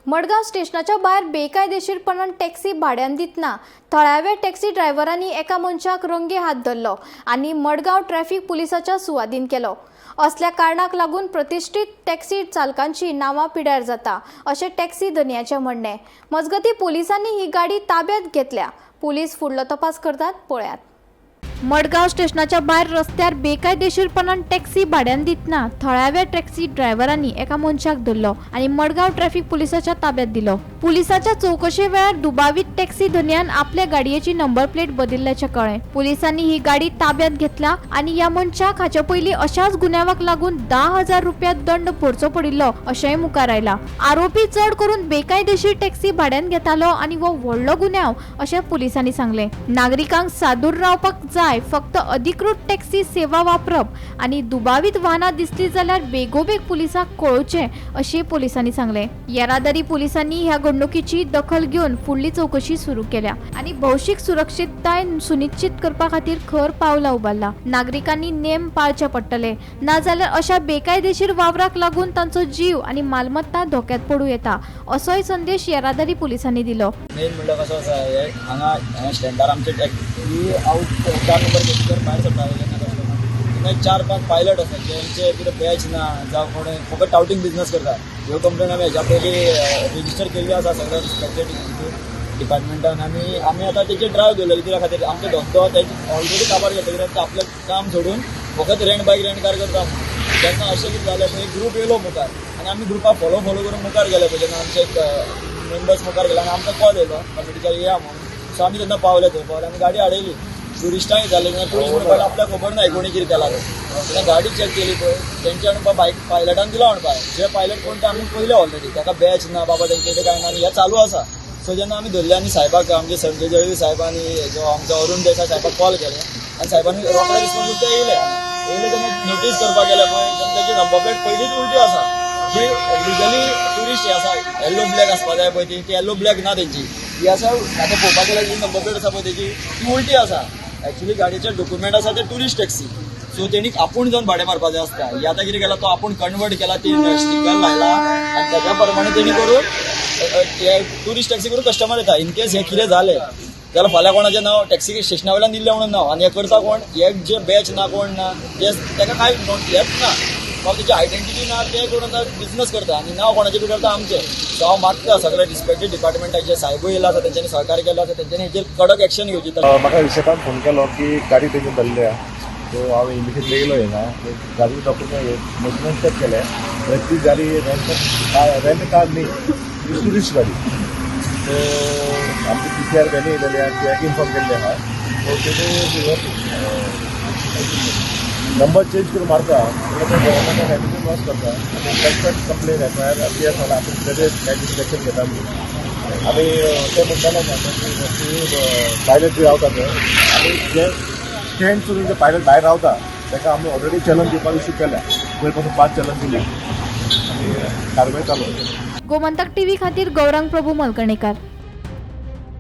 मडगाव स्टेशनाच्या भायर बेकायदेशीरपणान टॅक्सी भाड्यान दितना थळाव्या टॅक्सी ड्रायव्हरांनी एका मनशाक रंगे हात धरलो आनी मडगाव ट्रॅफिक पुलिसाच्या सुवादीन केलो। असल्या कारणाक लागून प्रतिष्ठीत टॅक्सी चालकांची नांवां पिड्यार जाता अशें टॅक्सी धन्याचें म्हणणें। मजगतीं पुलिसांनी ही गाडी ताब्यात घेतल्या। पुलीस फुडलो तपास करतात, पळयात। मडगाव स्टेशनाच्या भायर रस्त्यार बेकायदेशीरपणान टॅक्सी भाड्यान दितना थळाव्या टॅक्सी ड्रायव्हरांनी एका मनशाक धरलो आनी मडगाव ट्रॅफिक पुलिसाच्या ताब्यात दिलो। पुलिसाच्या चौकशे वेळार दुबावीत टॅक्सी धन्यान आपल्या गाडयेची नंबर प्लेट बदल्ल्याचें कळ्ळें। पुलिसांनी ही गाडी ताब्यात घेतला आनी ह्या मनशाक हाचे पयलीं अशाच गुन्यांवाक लागून 10,000 रुपया दंड भरचो पडिल्लो अशेंय मुखार आयला। आरोपी चड करून बेकायदेशीर टॅक्सी भाड्यान घेतालो आनी हो व्हडलो गुन्यांव अशें पुलिसांनी सांगलें। नागरिकांक सादूर रावपाक जाय, फक्त अधिकृत टॅक्सी सेवा वापरप आनी दुबावीत वाहनां दिसली जाल्यार बेगोबेग पुलिसांक कळोवचें अशें पुलिसांनी सांगलें। येरादारी पुलिसांनी ह्या घडणुकीची दखल घेवन फुडली चौकशी सुरू केल्या आनी भौशीक सुरक्षीतताय सुनिश्चित करपा खातीर खर पावलां उबारला। नागरिकांनी नेम पाळचे पडटले, नाजाल्यार अशा बेकायदेशीर वावराक लागून तांचो जीव आनी मालमत्ता धोक्यात पडूं येता असोय संदेश येरादारी पुलिसांनी दिलो। मेन म्हणल्यार कसो आसा, हांगा स्टँडार आमचे टॅक्सी आउट 4 नंबर टॅक्सीवर भायर सरता तेन्ना 4-5 पायलट आसा जेंचे कितें बॅच ना जावं कोणें फकत टाउटिंग बिजनस करता। ह्यो कंप्लेन आमी हेज्या पयलीं रेजिस्टर केल्ली आसा सगळ्या रिस्पेक्टेड डिपार्टमेंटान आमी आतां तेचे ड्रायव्ह दवरलेले कित्या खातीर आमचो धंदो ऑलरेडी काबार घेतलो कित्याक आपलें काम सोडून फकत रेंट बायक रेंट कार करता। जेन्ना अशें कितें जालें पळय ग्रूप येयलो मुखार आनी आमी ग्रुपाक फॉलो करून मुखार गेले पळय जेन्ना आमचे मेंबर्स मुखार गेले आनी आमकां कॉल येयलो कमिटीच्या या म्हणून। सो आमी तेन्ना पावले थंय आमी गाडी हाडयली। टुरिस्टांय जाले टुरिस्ट म्हणपाक आपल्याक खबर ना कोणी कितें केला तेन्ना गाडी चॅक केली पळय तेंचे म्हणपा बायक पायलटान दिला म्हणपा जे पायलट कोण ते आमी पयले ऑलरेडी ताका बॅच ना बाबा तेंचे कडेन कांय ना आनी हें चालू आसा। सो जेन्ना आमी धरले आनी साहेबाक आमचे संजय जळवी साहेबांनी जो आमचो अरुण देसाय साहेबाक कॉल केले आनी साहेबांनी रोखडे रिस्पॉन्स ते येयले तेन्ना नोटीस करपाक गेले पळय तेंची नंबर प्लेट पयलींच उलटी आसा। जी लिगली टुरिस्ट ही आसा येल्लो ब्लॅक आसपा जाय पळय ती येल्लो ब्लॅक ना तेंची ही आसा। आतां पळोवपाक गेल्यार जी नंबर प्लेट आसा पळय तेजी ती उलटी आसा। एक्चुअली गाडीचे डॉक्युमेंट आसा ते टुरिस्ट टॅक्सी, सो तेणी आपूण जावन भाडें मारपाक जाय आसता। ही आतां कितें केला तो आपूण कन्वर्ट केला, ती स्टिकर लायला आनी ताच्या प्रमाणे तेणी करून टुरिस्ट टॅक्सी करून कस्टमर येता। इन केस हें कितें जालें जाल्यार फाल्यां कोणाचें नांव टॅक्सी स्टेशना वयल्यान दिल्लें म्हणून नांव आनी हें करता कोण एक जे बॅच ना कोण ना ताका कांय हेंच ना बाबा तेची आयडेंटिटी ना ते करून बिजनस करता आनी नांव कोणाचें बी करता आमचें। सो हांव मागता सगळे रिस्पेक्टेड डिपार्टमेंटाचे साहेबूय येयला आसा तेंच्यांनी सहकार्य केलो आसा तेंच्यांनी हेचेर कडक एक्शन घेवची। म्हाका विशेषान फोन केलो की गाडी तेजी धरली आहा, सो हांव इमिजिएटली येयलो हिंगा गाडी डॉक्युमेंट मेजरमेंट चॅक केले ती गाडी रेंट कार न्ही टुरिस्ट गाडी। सो आमची PCR व्हॅली येयलेली आहा त्याक इन्फॉर्म केल्लें आहा। सो तेणी नंबर चेंज करून मारता गव्हर्मेंटान एडिशन लॉस करता आनी सस्पेक्ट कंप्लेन FIR PS जाला आपूण तेजेर कायदेशीर एक्शन घेता आमी ते म्हणटालो की पायलट बी रावता थंय आनी जे स्टँड करून जे पायलट भायर रावता ताका आमी ऑलरेडी चलन दिवपाक इश्यू केल्या। पयर पासून 5 चलन दिली आनी कारवाय चालू। गोमंतक TV खातीर गौरांग प्रभू मलकणेकार।